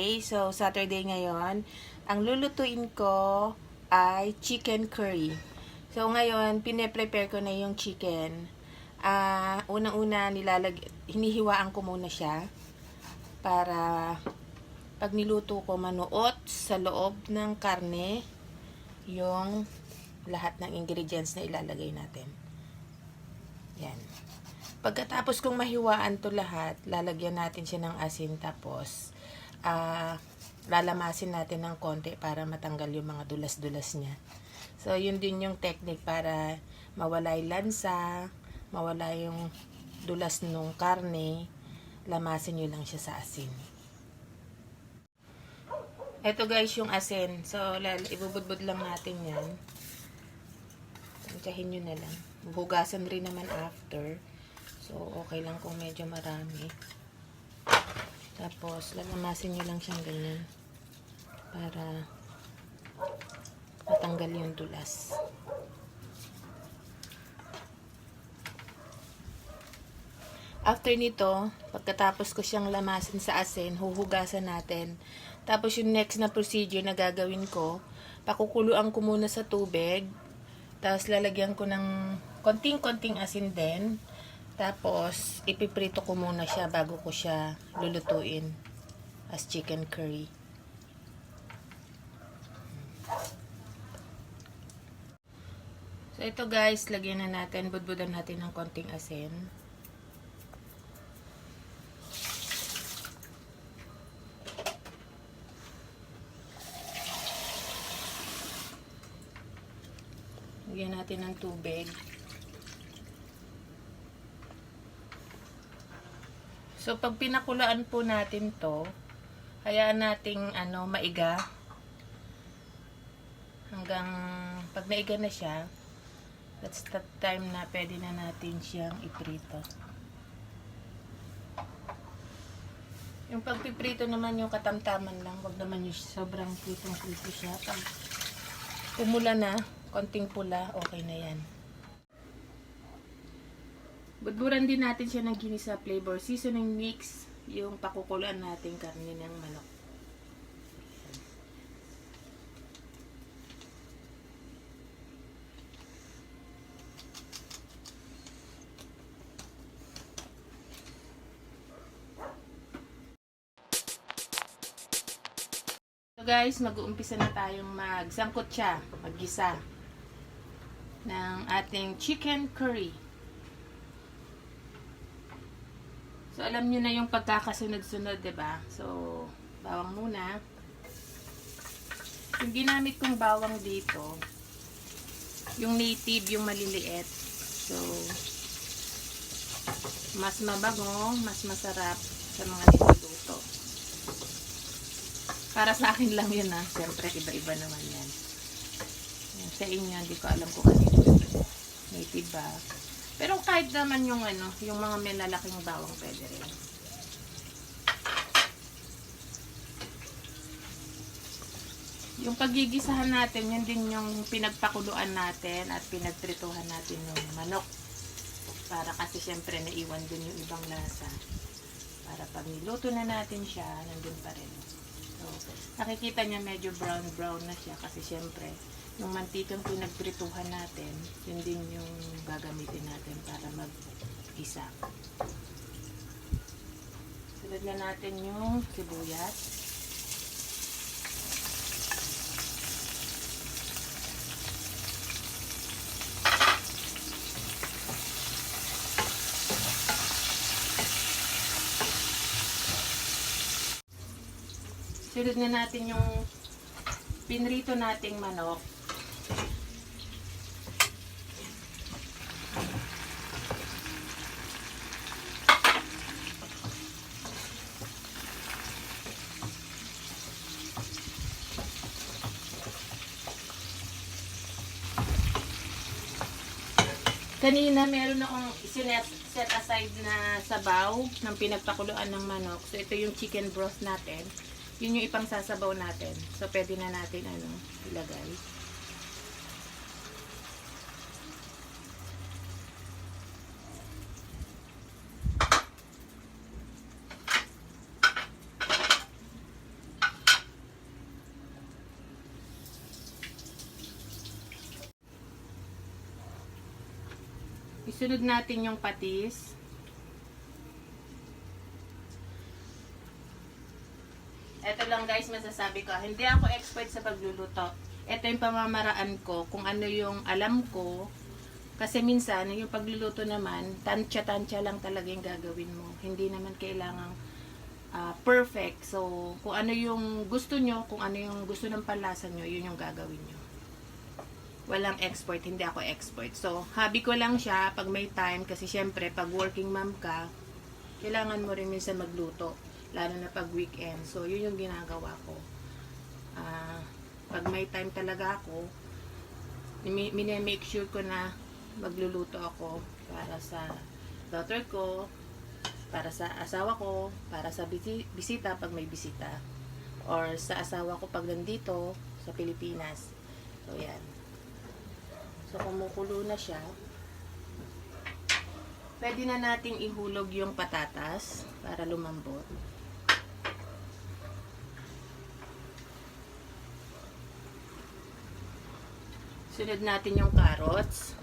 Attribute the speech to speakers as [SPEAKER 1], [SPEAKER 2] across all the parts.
[SPEAKER 1] Saturday. So, Saturday ngayon. Ang lulutuin ko ay chicken curry. So, ngayon, pine-prepare ko na yung chicken. Unang-una, hinihiwaan ko muna siya para pag niluto ko, manuot sa loob ng karne yung lahat ng ingredients na ilalagay natin. Yan. Pagkatapos kong mahiwaan to lahat, lalagyan natin siya ng asin, tapos lalamasin natin ng konti para matanggal yung mga dulas-dulas niya. So, yun din yung technique para mawala yung lansa, mawala yung dulas ng karne, lamasin nyo lang siya sa asin. Ito guys yung asin. So, ibubudbud lang natin yan. Tangkahin nyo na lang. Hugasan rin naman after. So, okay lang kung medyo marami. Tapos, lalamasin nyo lang siyang ganyan. Para matanggal yung dulas. After nito, pagkatapos ko siyang lamasin sa asin, huhugasan natin. Tapos, yung next na procedure na gagawin ko, pakukuluan ko muna sa tubig. Tapos, lalagyan ko ng konting-konting asin din. Tapos, ipiprito ko muna siya bago ko siya lulutuin as chicken curry. So, ito guys, lagyan na natin, budbudan natin ng konting asin. Lagyan natin ng tubig. So, pag pinakulaan po natin to, hayaan nating maiga. Hanggang pag naiga na siya, that's the time na pwede na natin siyang iprito. Yung pagpiprito naman yung katamtaman lang, wag naman yung sobrang pritong-prito siya. Pag pumula na, konting pula, okay na yan. Budburan din natin siya ng ginisa flavor seasoning mix, yung pakukuluan natin karne ng manok. So guys, mag-uumpisa na tayong magsangkot siya, maggisa ng ating chicken curry. So, alam nyo na yung pagkakasunod-sunod, diba? So, bawang muna. Yung ginamit kong bawang dito, yung native, yung maliliit. So, mas mabango, mas masarap sa mga niluluto. Para sa akin lang yun, ha. Siyempre, iba-iba naman yan. Sa inyo, hindi ko alam kung ano yung native ba. Pero kahit naman yung yung mga malalaking bawang pwede rin. Yung pagigisahan natin, yun din yung pinagpakuluan natin at pinagprituhan natin yung manok. Para kasi syempre naiwan din yung ibang lasa. Para pag niluto na natin siya, nandun pa rin. So, nakikita niya medyo brown na siya kasi syempre yung mantikang pinagprituhan natin, yun din yung gagamitin natin para mag-isa. Sunod na natin yung sibuyas. Sunod na natin yung pinrito nating manok. Kanina meron akong set aside na sabaw ng pinagpakuluan ng manok. So ito yung chicken broth natin. Yun yung ipang sasabaw natin. So pwede na natin ilagay. Isunod natin yung patis. Ito lang guys masasabi ko. Hindi ako expert sa pagluluto. Ito yung pamamaraan ko. Kung ano yung alam ko. Kasi minsan, yung pagluluto naman, tansya-tansya lang talaga yung gagawin mo. Hindi naman kailangang perfect. So, kung ano yung gusto nyo, kung ano yung gusto ng panlasa nyo, yun yung gagawin nyo. Walang expert, hindi ako expert. So, hobby ko lang siya pag may time. Kasi syempre, pag working mom ka, kailangan mo rin minsan magluto. Lalo na pag weekend. So, yun yung ginagawa ko. Pag may time talaga ako, make sure ko na magluluto ako para sa daughter ko, para sa asawa ko, para sa bisita pag may bisita. Or sa asawa ko pag nandito sa Pilipinas. So, yan. So, kumukulo na siya. Pwede na nating ihulog yung patatas para lumambot. Sunod natin yung carrots.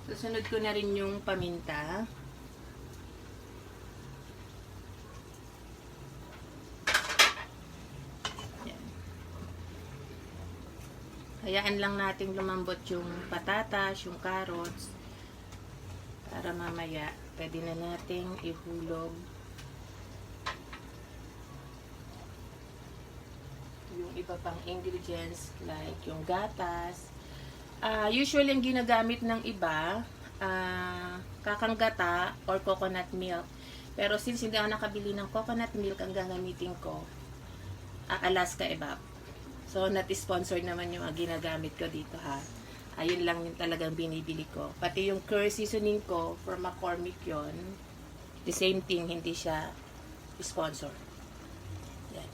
[SPEAKER 1] Susunod ko na rin yung paminta. Yan. Hayaan lang natin lumambot yung patatas, yung carrots. Para mamaya, pwede na nating ihulog yung iba pang ingredients like yung gatas. Usually ang ginagamit ng iba, kakang gata or coconut milk. Pero since hindi ako nakabili ng coconut milk, ang gagamitin ko, Alaska Evap. So, not sponsored naman yung ginagamit ko dito ha. Ayun lang yung talagang binibili ko. Pati yung curry seasoning ko, from McCormick yun. The same thing, hindi siya sponsored. Yan.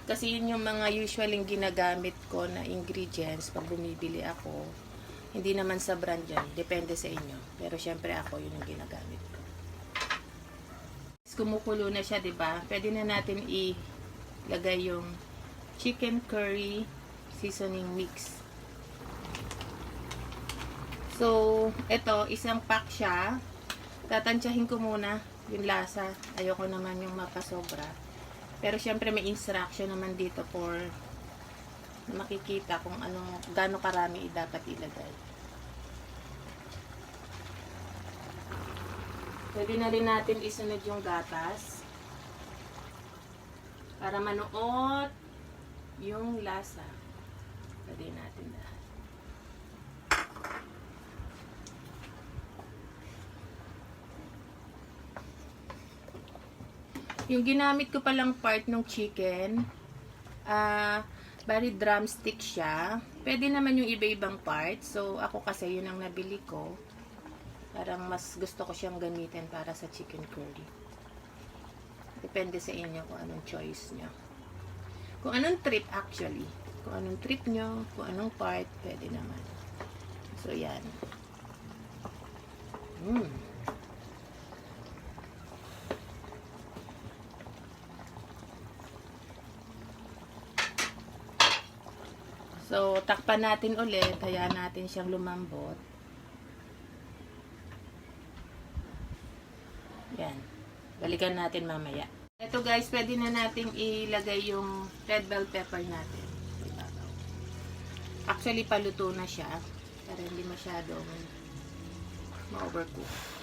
[SPEAKER 1] Kasi yun yung mga usually ginagamit ko na ingredients pag bumibili ako. Hindi naman sa brand yan. Depende sa inyo. Pero syempre ako yun yung ginagamit ko. Kumukulo na siya, diba? Pwede na natin ilagay yung chicken curry seasoning mix. So, ito, isang pack siya. Tatansyahin ko muna yung lasa. Ayoko naman yung mapasobra. Pero syempre may instruction naman dito for makikita kung gaano karami dapat ilagay. Pwede na rin natin isunod yung gatas para manuot yung lasa. Pwede natin lahat. Yung ginamit ko palang part ng chicken, bali drumstick siya. Pwede naman yung iba-ibang part. So, ako kasi yun ang nabili ko. Parang mas gusto ko siyang gamitin para sa chicken curry. Depende sa inyo kung anong choice nyo. Kung anong trip actually. Kung anong trip nyo, kung anong part, pwede naman. So, yan. So, takpan natin ulit. Hayaan natin siyang lumambot. Yan. Balikan natin mamaya. Ito guys, pwede na nating ilagay yung red bell pepper natin. Actually, paluto na siya. Para hindi masyadong ma-overcook.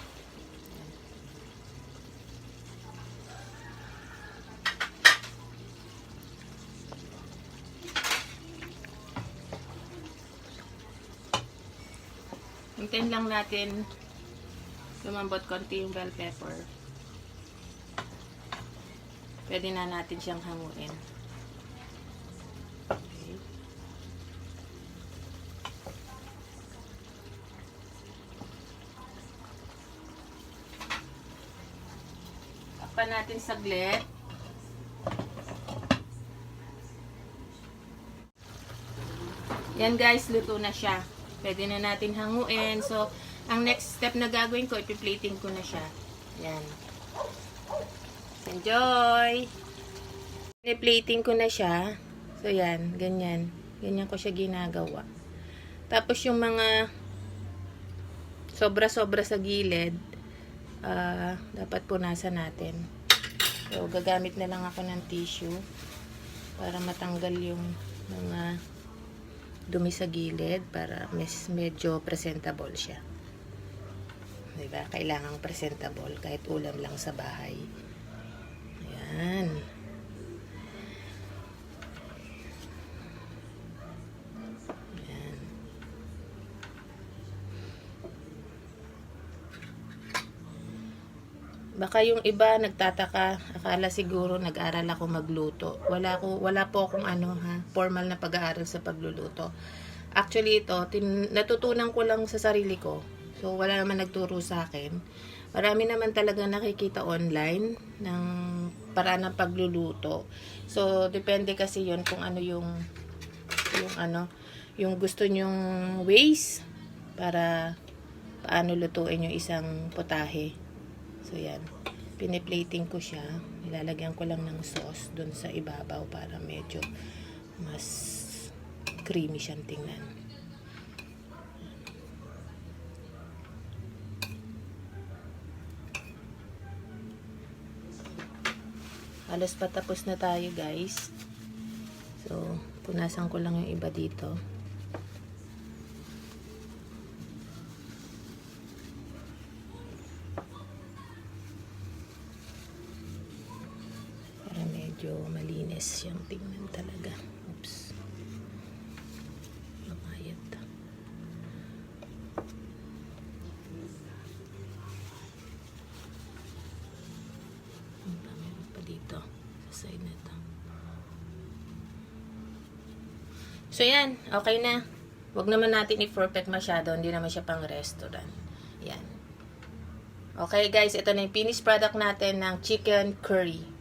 [SPEAKER 1] Hintayin lang natin lumambot konti yung bell pepper. Pwede na natin siyang hanguin. Okay. Takpan natin saglit. Yan guys, luto na siya. Pwede na natin hanguin. So, ang next step na gagawin ko, ipi-plating ko na siya. Yan. Enjoy! I-plating ko na siya. So, yan. Ganyan. Ganyan ko siya ginagawa. Tapos, yung mga sobra-sobra sa gilid, dapat punasan natin. So, gagamit na lang ako ng tissue para matanggal yung mga dumi sa gilid para medyo presentable siya. Diba? Kailangang presentable kahit ulam lang sa bahay. Ayan. Ayan. Baka yung iba nagtataka, akala siguro nag-aral ako magluto. Wala po akong formal na pag-aaral sa pagluluto. Actually ito, natutunan ko lang sa sarili ko. So wala naman nagturo sa akin. Marami naman talaga nakikita online ng paraan ng pagluluto. So depende kasi 'yon kung ano yung gusto nyong ways para paano lutuin yung isang potahe. So, yan. Piniplating ko siya. Ilalagyan ko lang ng sauce dun sa ibabaw para medyo mas creamy siyang tingnan. Halos patapos na tayo, guys. So, punasan ko lang yung iba dito. Medyo malinis yung tingnan talaga. Oops. Mamayat. Ang dami pa dito sa side na ito. So yan, okay na. Huwag naman natin i-perfect masyado, hindi naman siya pang restaurant. Yan. Okay guys, ito na yung finished product natin ng chicken curry.